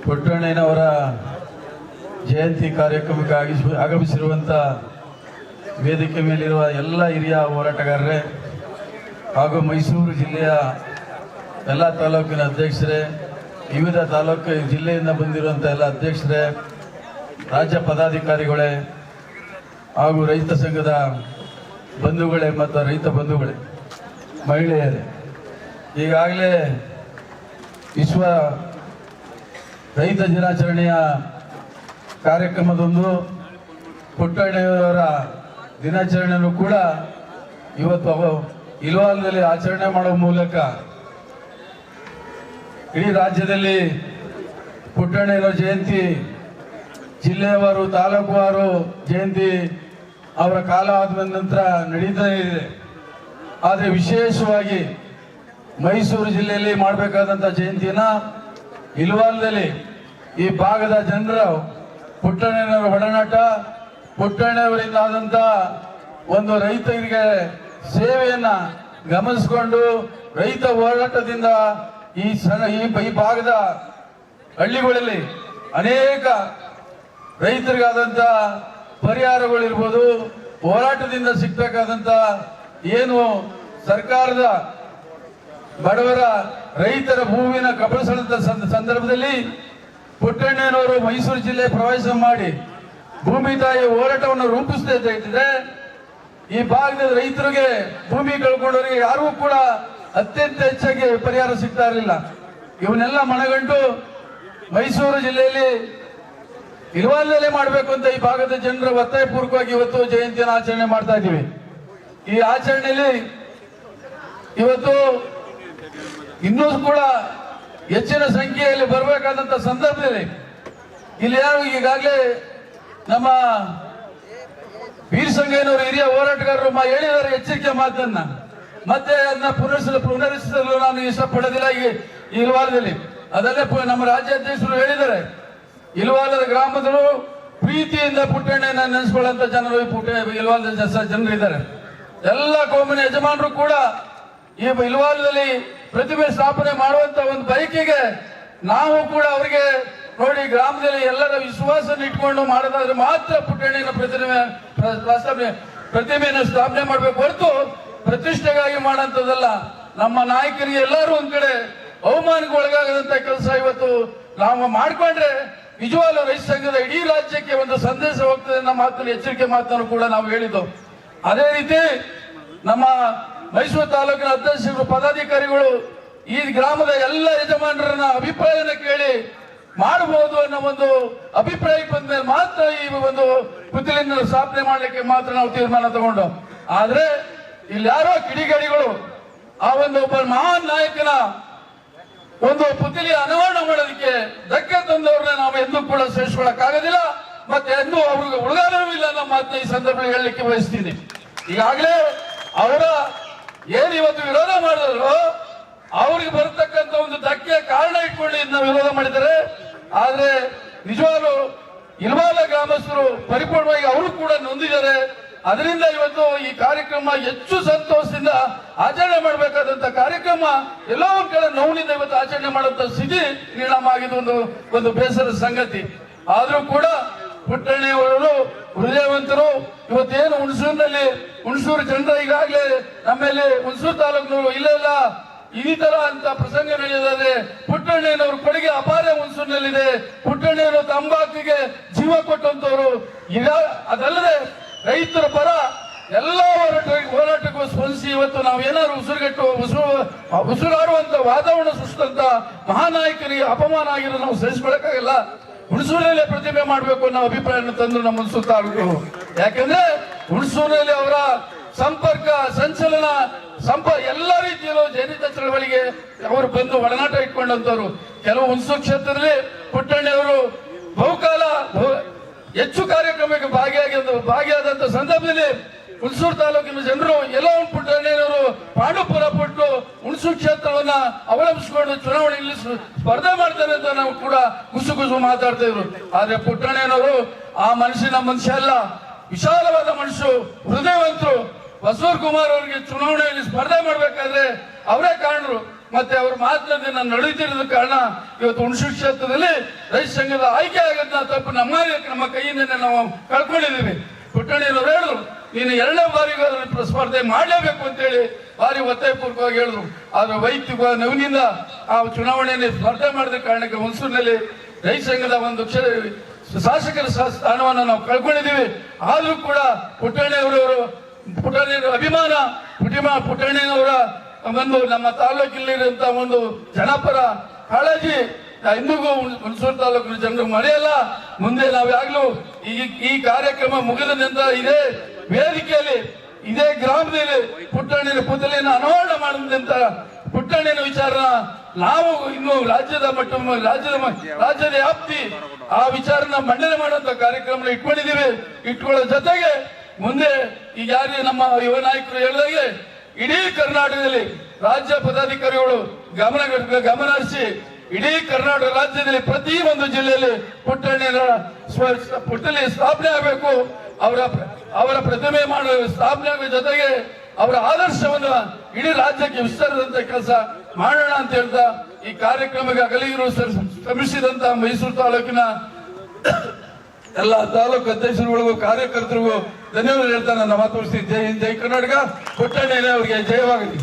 ಪುಟ್ಟಣ್ಣಯ್ಯನವರ ಜಯಂತಿ ಕಾರ್ಯಕ್ರಮಕ್ಕೆ ಆಗಮಿಸಿರುವಂಥ ವೇದಿಕೆ ಮೇಲಿರುವ ಎಲ್ಲ ಹಿರಿಯ ಹೋರಾಟಗಾರರೇ ಹಾಗೂ ಮೈಸೂರು ಜಿಲ್ಲೆಯ ಎಲ್ಲ ತಾಲೂಕಿನ ಅಧ್ಯಕ್ಷರೇ, ವಿವಿಧ ತಾಲೂಕು ಜಿಲ್ಲೆಯಿಂದ ಬಂದಿರುವಂಥ ಎಲ್ಲ ಅಧ್ಯಕ್ಷರೇ, ರಾಜ್ಯ ಪದಾಧಿಕಾರಿಗಳೇ ಹಾಗೂ ರೈತ ಸಂಘದ ಬಂಧುಗಳೇ ಮತ್ತು ರೈತ ಬಂಧುಗಳೇ, ಮಹಿಳೆಯರೇ, ಈಗಾಗಲೇ ವಿಶ್ವ ರೈತ ದಿನಾಚರಣೆಯ ಕಾರ್ಯಕ್ರಮದೊಂದು ಪುಟ್ಟಣ್ಣಯ್ಯನವರ ದಿನಾಚರಣೆಯನ್ನು ಕೂಡ ಇವತ್ತು ಇಲ್ವಾಲದಲ್ಲಿ ಆಚರಣೆ ಮಾಡುವ ಮೂಲಕ ಇಡೀ ರಾಜ್ಯದಲ್ಲಿ ಪುಟ್ಟಣ್ಣಯ್ಯನವರ ಜಯಂತಿ ಜಿಲ್ಲೆಯವರು ತಾಲೂಕುವಾರು ಜಯಂತಿ ಅವರ ಕಾಲ ಆದ ನಂತರ ನಡೀತಾ ಇದೆ. ಆದರೆ ವಿಶೇಷವಾಗಿ ಮೈಸೂರು ಜಿಲ್ಲೆಯಲ್ಲಿ ಮಾಡಬೇಕಾದಂಥ ಜಯಂತಿನ ಇಲ್ವಾಲದಲ್ಲಿ ಈ ಭಾಗದ ಜನರು ಪುಟ್ಟಣ್ಣಯ್ಯನವರ ಒಡನಾಟ, ಪುಟ್ಟಣ್ಣಯವರಿಂದ ಆದಂಥ ಒಂದು ರೈತರಿಗೆ ಸೇವೆಯನ್ನ ಗಮನಿಸಿಕೊಂಡು ರೈತ ಹೋರಾಟದಿಂದ ಈ ಭಾಗದ ಹಳ್ಳಿಗಳಲ್ಲಿ ಅನೇಕ ರೈತರಿಗಾದಂಥ ಪರಿಹಾರಗಳಿರ್ಬೋದು, ಹೋರಾಟದಿಂದ ಸಿಗ್ಬೇಕಾದಂಥ ಏನು ಸರ್ಕಾರದ ಬಡವರ ರೈತರ ಭೂಮಿನ ಕಬಳಿಸಿದಂಥ ಸಂದರ್ಭದಲ್ಲಿ ಪುಟ್ಟಣ್ಣಯ್ಯನವರು ಮೈಸೂರು ಜಿಲ್ಲೆ ಪ್ರವಾಸ ಮಾಡಿ ಭೂಮಿ ತಾಯಿ ಹೋರಾಟವನ್ನು ರೂಪಿಸದೇ ಇದ್ದಿದ್ರೆ ಈ ಭಾಗದ ರೈತರಿಗೆ ಭೂಮಿ ಕಳ್ಕೊಂಡವರಿಗೆ ಯಾರಿಗೂ ಕೂಡ ಅತ್ಯಂತ ಹೆಚ್ಚಾಗಿ ಪರಿಹಾರ ಸಿಗ್ತಾ ಇರಲಿಲ್ಲ. ಇವನ್ನೆಲ್ಲ ಮನಗಂಡು ಮೈಸೂರು ಜಿಲ್ಲೆಯಲ್ಲಿ ಇಲ್ವಾಲದಲ್ಲೇ ಮಾಡಬೇಕು ಅಂತ ಈ ಭಾಗದ ಜನರ ಒತ್ತಾಯಪೂರ್ವಕವಾಗಿ ಇವತ್ತು ಜಯಂತಿಯನ್ನು ಆಚರಣೆ ಮಾಡ್ತಾ ಇದ್ದೀವಿ. ಈ ಆಚರಣೆಯಲ್ಲಿ ಇವತ್ತು ಇನ್ನೂ ಕೂಡ ಹೆಚ್ಚಿನ ಸಂಖ್ಯೆಯಲ್ಲಿ ಬರಬೇಕಾದಂತ ಸಂದರ್ಭದಲ್ಲಿ ಇಲ್ಲಿ ಯಾರು ಈಗಾಗಲೇ ನಮ್ಮ ವೀರಸಂಗಯ್ಯನವರು ಹಿರಿಯ ಹೋರಾಟಗಾರರು ಹೇಳಿದ್ದಾರೆ ಎಚ್ಚರಿಕೆ ಮಾತನ್ನ, ಮತ್ತೆ ಅದನ್ನ ಪುನರಿಸಲು ನಾನು ಇಷ್ಟಪಡೋದಿಲ್ಲ. ಈ ಇಲ್ವಾಲದಲ್ಲಿ ಅದಲ್ಲೇ ನಮ್ಮ ರಾಜ್ಯಾಧ್ಯಕ್ಷರು ಹೇಳಿದ್ದಾರೆ, ಇಲ್ವಾಲದ ಗ್ರಾಮದರು ಪ್ರೀತಿಯಿಂದ ಪುಟ್ಟಣ್ಣನ ನೆನೆಸ್ಕೊಳ್ಳುವಂತ ಜನರು ಇಲ್ವಾಲದ ಜನರಿದ್ದಾರೆ. ಎಲ್ಲ ಕೋಮಿನ ಯಜಮಾನರು ಕೂಡ ಈ ಇಲ್ವಾಲದಲ್ಲಿ ಪ್ರತಿಮೆ ಸ್ಥಾಪನೆ ಮಾಡುವಂತ ಒಂದು ಬಯಕೆಗೆ ನಾವು ಕೂಡ ಅವರಿಗೆ ನೋಡಿ ಗ್ರಾಮದಲ್ಲಿ ಎಲ್ಲರ ವಿಶ್ವಾಸ ಇಟ್ಕೊಂಡು ಮಾಡೋದಾದ್ರೆ ಮಾತ್ರ ಪುಟ್ಟಣ್ಣನ ಪ್ರತಿಮೆಯನ್ನು ಸ್ಥಾಪನೆ ಮಾಡಬೇಕು ಹೊರತು ಪ್ರತಿಷ್ಠೆಗಾಗಿ ಮಾಡೋಂಥದ್ದಲ್ಲ. ನಮ್ಮ ನಾಯಕರಿಗೆ ಎಲ್ಲರೂ ಒಂದ್ ಕಡೆ ಅವಮಾನಕ್ಕೆ ಒಳಗಾಗದಂತ ಕೆಲಸ ಇವತ್ತು ನಾವು ಮಾಡ್ಕೊಂಡ್ರೆ ನಿಜವಾಗ್ಲೂ ರೈತ ಸಂಘದ ಇಡೀ ರಾಜ್ಯಕ್ಕೆ ಒಂದು ಸಂದೇಶ ಹೋಗ್ತದೆ ನಮ್ಮ ಮಾತನ್ನು ಎಚ್ಚರಿಕೆ ಮಾತನ್ನು ಕೂಡ ನಾವು ಹೇಳಿದ್ದು. ಅದೇ ರೀತಿ ನಮ್ಮ ಮೈಸೂರು ತಾಲೂಕಿನ ಅಧ್ಯಕ್ಷರು ಪದಾಧಿಕಾರಿಗಳು ಈ ಗ್ರಾಮದ ಎಲ್ಲ ಯಜಮಾನರನ್ನ ಅಭಿಪ್ರಾಯನ ಕೇಳಿ ಮಾಡಬಹುದು ಅನ್ನೋ ಒಂದು ಅಭಿಪ್ರಾಯ ಬಂದ ಮೇಲೆ ಮಾತ್ರ ಈ ಒಂದು ಪುತ್ತಲಿನ ಸ್ಥಾಪನೆ ಮಾಡಲಿಕ್ಕೆ ಮಾತ್ರ ನಾವು ತೀರ್ಮಾನ ತಗೊಂಡು. ಆದ್ರೆ ಇಲ್ಲಿ ಯಾರೋ ಕಿಡಿಗೇಡಿಗಳು ಆ ಒಂದು ಒಬ್ಬ ಮಹಾನ್ ನಾಯಕನ ಒಂದು ಪುತ್ತಲಿ ಅನಾವರಣ ಮಾಡೋದಕ್ಕೆ ಧಕ್ಕೆ ತಂದವ್ರನ್ನ ನಾವು ಎಂದೂ ಕೂಡ ಸಹಿಸಿಕೊಳ್ಳಕ್ಕಾಗೋದಿಲ್ಲ, ಮತ್ತೆ ಎಂದೂ ಅವ್ರಿಗೆ ಉಳಿಗಾಲವೂ ಇಲ್ಲ ನಮ್ಮ ಮಾತನ್ನ ಈ ಸಂದರ್ಭ ಹೇಳಲಿಕ್ಕೆ ಬಯಸ್ತೀನಿ. ಈಗಾಗಲೇ ಅವರ ಏನು ಇವತ್ತು ವಿರೋಧ ಮಾಡಿದ್ರು ಅವ್ರಿಗೆ ಬರತಕ್ಕಂತ ಒಂದು ಧಕ್ಕೆ ಕಾರಣ ಇಟ್ಕೊಂಡು ಇದನ್ನ ವಿರೋಧ ಮಾಡಿದ್ದಾರೆ. ಆದ್ರೆ ನಿಜವಾಗ್ಲೂ ಇಲ್ವಾಲ ಗ್ರಾಮಸ್ಥರು ಪರಿಪೂರ್ಣವಾಗಿ ಅವರು ಕೂಡ ನೊಂದಿದ್ದಾರೆ. ಅದರಿಂದ ಇವತ್ತು ಈ ಕಾರ್ಯಕ್ರಮ ಹೆಚ್ಚು ಸಂತೋಷದಿಂದ ಆಚರಣೆ ಮಾಡಬೇಕಾದಂತ ಕಾರ್ಯಕ್ರಮ ಎಲ್ಲೋ ಒಂದ್ ಕಡೆ ನೋವಿನಿಂದ ಇವತ್ತು ಆಚರಣೆ ಮಾಡುವಂತ ಸ್ಥಿತಿ ನಿರ್ಮಾಣ ಆಗಿದ್ದು ಒಂದು ಬೇಸರದ ಸಂಗತಿ. ಆದ್ರೂ ಕೂಡ ಪುಟ್ಟಣ್ಣಯ್ಯವರು ಹೃದಯವಂತರು. ಇವತ್ತೇನು ಹುಣಸೂರು ಜನರ ಈಗಾಗಲೇ ನಮ್ಮಲ್ಲಿ ಹುಣಸೂರು ತಾಲೂಕಿನವರು ಇಲ್ಲೆಲ್ಲ ಈ ತರ ಅಂತ ಪ್ರಸಂಗ ನಡೆಯೋದಾದ್ರೆ ಪುಟ್ಟಣ್ಣಯ್ಯನವರು ಕೊಡುಗೆ ಅಪಾರ ಹುಣಸೂರಿನಲ್ಲಿದೆ. ಪುಟ್ಟಣ್ಣಯ್ಯವರು ತಂಬಾಕಿಗೆ ಜೀವ ಕೊಟ್ಟಂತವರು. ಈಗ ಅದಲ್ಲದೆ ರೈತರ ಪರ ಎಲ್ಲ ಹೋರಾಟಕ್ಕೂ ಸ್ಪಂದಿಸಿ ಇವತ್ತು ನಾವು ಏನಾದ್ರು ಉಸಿರಾಡುವಂತ ವಾತಾವರಣ ಸೃಷ್ಟಿಸಿದಂತ ಮಹಾನಾಯಕರಿಗೆ ಅಪಮಾನ ಆಗಿರೋ ನಾವು ಸಹಿಸಿಕೊಳ್ಳಕ್ಕಾಗಲ್ಲ. ಹುಣಸೂರಿನಲ್ಲೇ ಪ್ರತಿಮೆ ಮಾಡಬೇಕು ಅನ್ನೋ ಅಭಿಪ್ರಾಯ ತಂದ್ರು ನಮ್ಮ ಹುಣಸೂರು ತಾಲೂಕು. ಯಾಕಂದ್ರೆ ಹುಣಸೂರಿನಲ್ಲಿ ಅವರ ಸಂಪರ್ಕ ಸಂಚಲನ ಎಲ್ಲ ರೀತಿಯಲ್ಲೂ ಜನಿತ ಚಳವಳಿಗೆ ಅವರು ಬಂದು ಒಡನಾಟ ಇಟ್ಕೊಂಡಂತವ್ರು. ಕೆಲವು ಹುಣಸೂರು ಕ್ಷೇತ್ರದಲ್ಲಿ ಪುಟ್ಟಣ್ಣಯ್ಯವರು ಬಹುಕಾಲ ಹೆಚ್ಚು ಕಾರ್ಯಕ್ರಮಕ್ಕೆ ಭಾಗಿಯಾದಂತ ಸಂದರ್ಭದಲ್ಲಿ ಹುಣಸೂರು ತಾಲೂಕಿನ ಜನರು ಎಲ್ಲೋ ಪುಟ್ಟಣ್ಣಯ್ಯನವರು ಪಾಂಡುಪುರ ಬಿಟ್ಟು ಹುಣಸೂರು ಕ್ಷೇತ್ರವನ್ನ ಅವಲಂಬಿಸಿಕೊಂಡು ಚುನಾವಣೆಯಲ್ಲಿ ಸ್ಪರ್ಧೆ ಮಾಡ್ತಾರೆ ಅಂತ ನಾವು ಕೂಡ ಗುಸು ಮಾತಾಡ್ತಾ ಇದ್ರು. ಆದ್ರೆ ಪುಟ್ಟಣ್ಣಯ್ಯನವರು ಆ ಮನುಷ್ಯ ಅಲ್ಲ, ವಿಶಾಲವಾದ ಮನುಷ್ಯರು, ಹೃದಯವಂತರು. ಬಸವರ್ ಕುಮಾರ್ ಅವರಿಗೆ ಚುನಾವಣೆಯಲ್ಲಿ ಸ್ಪರ್ಧೆ ಮಾಡಬೇಕಾದ್ರೆ ಅವರೇ ಕಾರಣರು. ಮತ್ತೆ ಅವ್ರ ಮಾತಿನಂತೆ ನಾನು ನಡೆಯುತ್ತಿರೋದ ಕಾರಣ ಇವತ್ತು ಹುಣಸೂರು ಕ್ಷೇತ್ರದಲ್ಲಿ ರೈತ ಸಂಘದ ಆಯ್ಕೆ ಆಗೋದನ್ನ ತಪ್ಪು ನಮ್ಮ ಕೈಯಿಂದನೇ ನಾವು ಕಳ್ಕೊಂಡಿದ್ದೀವಿ. ಪುಟ್ಟಣ್ಣನವರು ಹೇಳಿದ್ರು, ನೀನು 2ನೇ ಬಾರಿಗೆ ಸ್ಪರ್ಧೆ ಮಾಡಲೇಬೇಕು ಅಂತೇಳಿ ಭಾರಿ ಒತ್ತಾಯಪೂರ್ವಕವಾಗಿ ಹೇಳಿದ್ರು. ಆದ್ರೆ ವೈಯಕ್ತಿಕ ನೋವಿನಿಂದ ಆ ಚುನಾವಣೆಯಲ್ಲಿ ಸ್ಪರ್ಧೆ ಮಾಡಿದ ಕಾರಣಕ್ಕೆ ಹುಣಸೂರಿನಲ್ಲಿ ರೈತ ಸಂಘದ ಒಂದು ಶಾಸಕರ ಸ್ಥಾನವನ್ನು ನಾವು ಕಳ್ಕೊಂಡಿದ್ದೀವಿ. ಆದ್ರೂ ಕೂಡ ಪುಟ್ಟಣ್ಣನವರ ಅಭಿಮಾನ ಪುಟ್ಟಣ್ಣನವರ ಒಂದು ನಮ್ಮ ತಾಲೂಕಿನಲ್ಲಿರುವಂತಹ ಒಂದು ಜನಪರ ಕಾಳಜಿ ಇಂದಿಗೂ ಹುಣಸೂರು ತಾಲೂಕಿನ ಜನರು ಮರೆಯಲ್ಲ. ಮುಂದೆ ನಾವ್ಯಾಗ್ಲೂ ಈ ಕಾರ್ಯಕ್ರಮ ಮುಗಿದ ನಂತರ ಇದೇ ವೇದಿಕೆಯಲ್ಲಿ ಇದೇ ಗ್ರಾಮದಲ್ಲಿ ಪುಟ್ಟಣ್ಣನ ಪುತಲಿನ ಅನಾವರಣ ಮಾಡಿದಂತ ಪುಟ್ಟಣ್ಣನ ವಿಚಾರನ ನಾವು ಇನ್ನು ರಾಜ್ಯದ ವ್ಯಾಪ್ತಿ ಆ ವಿಚಾರನ ಮಂಡನೆ ಮಾಡುವಂತ ಕಾರ್ಯಕ್ರಮ ಇಟ್ಕೊಂಡಿದ್ದೀವಿ. ಇಟ್ಕೊಳ್ಳೋ ಜೊತೆಗೆ ಮುಂದೆ ಈಗ ಯಾರು ನಮ್ಮ ಯುವ ನಾಯಕರು ಹೇಳಿದಾಗೆ ಇಡೀ ಕರ್ನಾಟಕದಲ್ಲಿ ರಾಜ್ಯ ಪದಾಧಿಕಾರಿಗಳು ಗಮನ ಹರಿಸಿ ಇಡೀ ಕರ್ನಾಟಕ ರಾಜ್ಯದಲ್ಲಿ ಪ್ರತಿ ಒಂದು ಜಿಲ್ಲೆಯಲ್ಲಿ ಪುಟ್ಟಣ್ಣನ ಪುಟ್ಟಲಿ ಸ್ಥಾಪನೆ ಆಗಬೇಕು. ಅವರ ಪ್ರತಿಮೆ ಮಾಡುವ ಸ್ಥಾಪನೆ ಆಗುವ ಜೊತೆಗೆ ಅವರ ಆದರ್ಶವನ್ನು ಇಡೀ ರಾಜ್ಯಕ್ಕೆ ವಿಸ್ತರಿಸಿದಂತ ಕೆಲಸ ಮಾಡೋಣ ಅಂತ ಹೇಳ್ತಾ ಈ ಕಾರ್ಯಕ್ರಮಕ್ಕೆ ಅಗಲಿಗರು ಶ್ರಮಿಸಿದಂತ ಮೈಸೂರು ತಾಲೂಕಿನ ಎಲ್ಲ ತಾಲೂಕು ಅಧ್ಯಕ್ಷರುಗಳಿಗೂ ಕಾರ್ಯಕರ್ತರಿಗೂ ಧನ್ಯವಾದ ಹೇಳ್ತಾ ನನ್ನ ಮಾತು ಮುಗಿಸ್ತೀನಿ. ಜೈ ಹಿಂದ್, ಜೈ ಕರ್ನಾಟಕ. ಪುಟ್ಟಣ್ಣನೇ ಅವರಿಗೆ ಜಯವಾಗಲಿ.